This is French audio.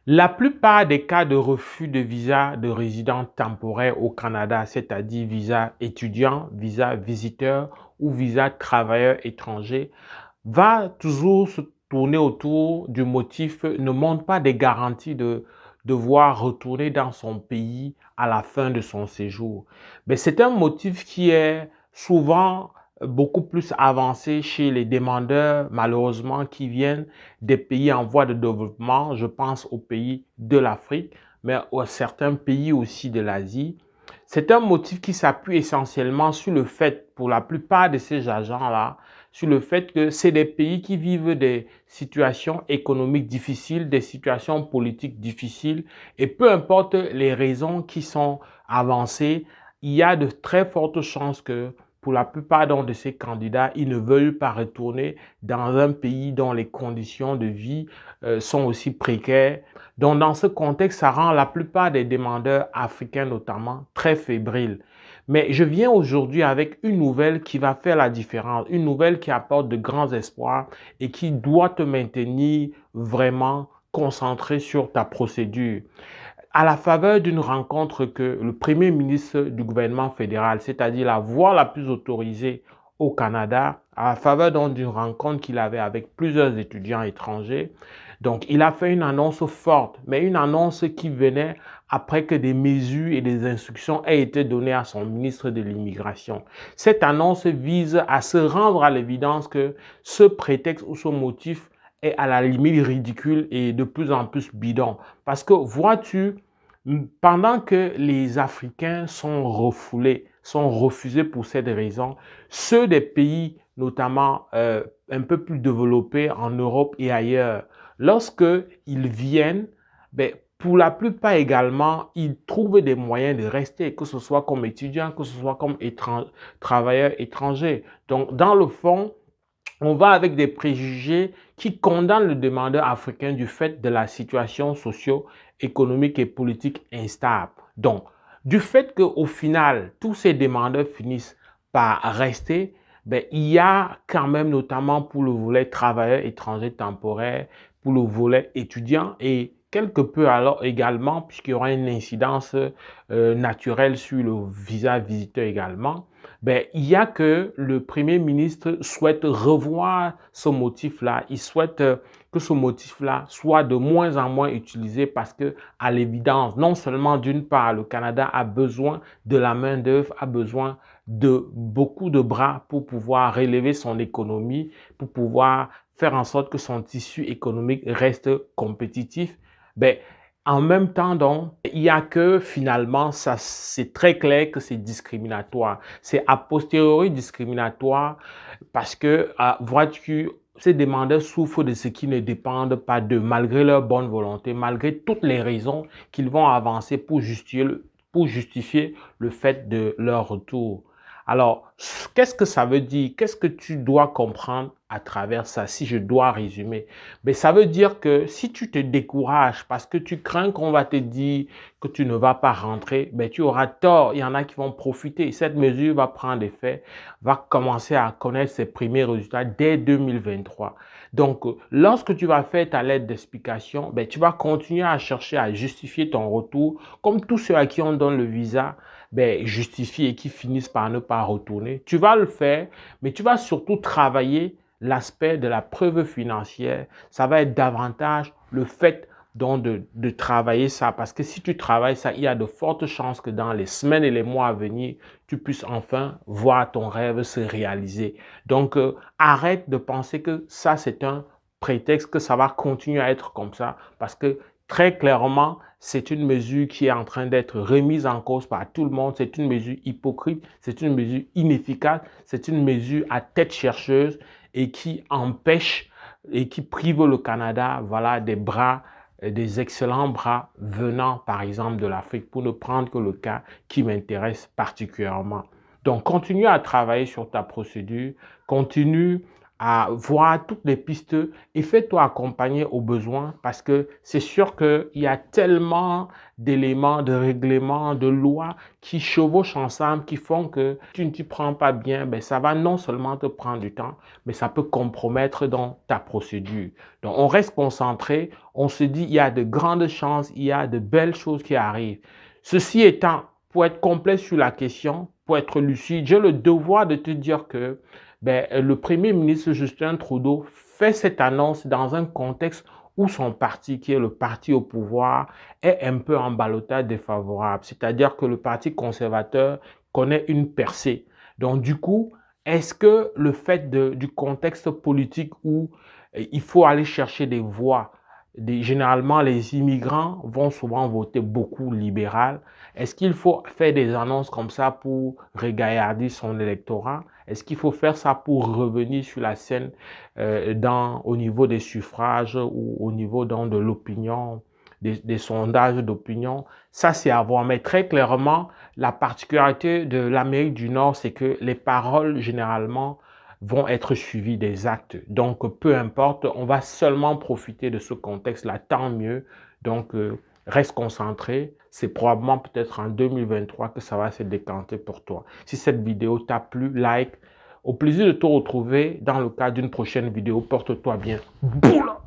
La plupart des cas de refus de visa de résident temporaire au Canada, c'est-à-dire visa étudiant, visa visiteur ou visa travailleur étranger, va toujours se tourner autour du motif ne montre pas des garanties de devoir retourner dans son pays à la fin de son séjour. Mais c'est un motif qui est souvent beaucoup plus avancé chez les demandeurs, malheureusement, qui viennent des pays en voie de développement. Je pense aux pays de l'Afrique, mais à certains pays aussi de l'Asie. C'est un motif qui s'appuie essentiellement sur le fait, pour la plupart de ces agents-là, sur le fait que c'est des pays qui vivent des situations économiques difficiles, des situations politiques difficiles, et peu importe les raisons qui sont avancées, il y a de très fortes chances que pour la plupart de ces candidats, ils ne veulent pas retourner dans un pays dont les conditions de vie sont aussi précaires. Donc, dans ce contexte, ça rend la plupart des demandeurs africains notamment très fébriles. Mais je viens aujourd'hui avec une nouvelle qui va faire la différence, une nouvelle qui apporte de grands espoirs et qui doit te maintenir vraiment concentré sur ta procédure. À la faveur d'une rencontre que le premier ministre du gouvernement fédéral, c'est-à-dire la voix la plus autorisée au Canada, à la faveur d'une rencontre qu'il avait avec plusieurs étudiants étrangers, donc il a fait une annonce forte, mais une annonce qui venait après que des mesures et des instructions aient été données à son ministre de l'Immigration. Cette annonce vise à se rendre à l'évidence que ce prétexte ou ce motif est à la limite ridicule et de plus en plus bidon. Parce que vois-tu, pendant que les Africains sont refoulés, sont refusés pour cette raison, ceux des pays, notamment un peu plus développés en Europe et ailleurs, lorsqu'ils viennent, ben, pour la plupart également, ils trouvent des moyens de rester, que ce soit comme étudiants, que ce soit comme travailleurs étrangers. Donc, dans le fond, on va avec des préjugés qui condamnent le demandeur africain du fait de la situation socio-économique et politique instable. Donc, du fait qu'au final, tous ces demandeurs finissent par rester, ben, il y a quand même, notamment pour le volet travailleur étranger temporaire, pour le volet étudiant et quelque peu alors également, puisqu'il y aura une incidence naturelle sur le visa visiteur également, ben, il y a que le Premier ministre souhaite revoir ce motif-là. Il souhaite que ce motif-là soit de moins en moins utilisé parce que, à l'évidence, non seulement d'une part, le Canada a besoin de la main-d'œuvre, a besoin de beaucoup de bras pour pouvoir relever son économie, pour pouvoir faire en sorte que son tissu économique reste compétitif. Ben, en même temps, donc, il y a que finalement, ça, c'est très clair que c'est discriminatoire. C'est a posteriori discriminatoire parce que, vois-tu, ces demandeurs souffrent de ce qui ne dépendent pas d'eux, malgré leur bonne volonté, malgré toutes les raisons qu'ils vont avancer pour justifier le fait de leur retour. Alors, qu'est-ce que ça veut dire? Qu'est-ce que tu dois comprendre à travers ça, si je dois résumer? Mais ça veut dire que si tu te décourages parce que tu crains qu'on va te dire que tu ne vas pas rentrer, ben tu auras tort. Il y en a qui vont profiter. Cette mesure va prendre effet, va commencer à connaître ses premiers résultats dès 2023. Donc, lorsque tu vas faire ta lettre d'explication, ben, tu vas continuer à chercher à justifier ton retour, comme tous ceux à qui on donne le visa, ben, justifient et qui finissent par ne pas retourner. Tu vas le faire, mais tu vas surtout travailler l'aspect de la preuve financière. Ça va être davantage le fait donc de travailler ça. Parce que si tu travailles ça, il y a de fortes chances que dans les semaines et les mois à venir, tu puisses enfin voir ton rêve se réaliser. Donc, arrête de penser que ça, c'est un prétexte, que ça va continuer à être comme ça. Parce que très clairement, c'est une mesure qui est en train d'être remise en cause par tout le monde. C'est une mesure hypocrite, c'est une mesure inefficace, c'est une mesure à tête chercheuse et qui empêche et qui prive le Canada, voilà, des bras, des excellents bras venant, par exemple, de l'Afrique, pour ne prendre que le cas qui m'intéresse particulièrement. Donc, continue à travailler sur ta procédure, continue à voir toutes les pistes et fais-toi accompagner au besoin parce que c'est sûr qu'il y a tellement d'éléments, de règlements, de lois qui chevauchent ensemble, qui font que si tu ne t'y prends pas bien, ben, ça va non seulement te prendre du temps, mais ça peut compromettre dans ta procédure. Donc, on reste concentré, on se dit il y a de grandes chances, il y a de belles choses qui arrivent. Ceci étant, pour être complet sur la question, pour être lucide, j'ai le devoir de te dire que ben, le Premier ministre Justin Trudeau fait cette annonce dans un contexte où son parti, qui est le parti au pouvoir, est un peu en ballottage défavorable. C'est-à-dire que le Parti conservateur connaît une percée. Donc, du coup, est-ce que le fait du contexte politique où il faut aller chercher des voix, généralement les immigrants vont souvent voter beaucoup libéral, est-ce qu'il faut faire des annonces comme ça pour regaillardir son électorat? Est-ce qu'il faut faire ça pour revenir sur la scène au niveau des suffrages ou au niveau de l'opinion, des sondages d'opinion? Ça, c'est à voir. Mais très clairement, la particularité de l'Amérique du Nord, c'est que les paroles, généralement, vont être suivies des actes. Donc, peu importe, on va seulement profiter de ce contexte-là, tant mieux. Donc, reste concentré. C'est probablement peut-être en 2023 que ça va se décanter pour toi. Si cette vidéo t'a plu, like. Au plaisir de te retrouver dans le cadre d'une prochaine vidéo. Porte-toi bien. Boula!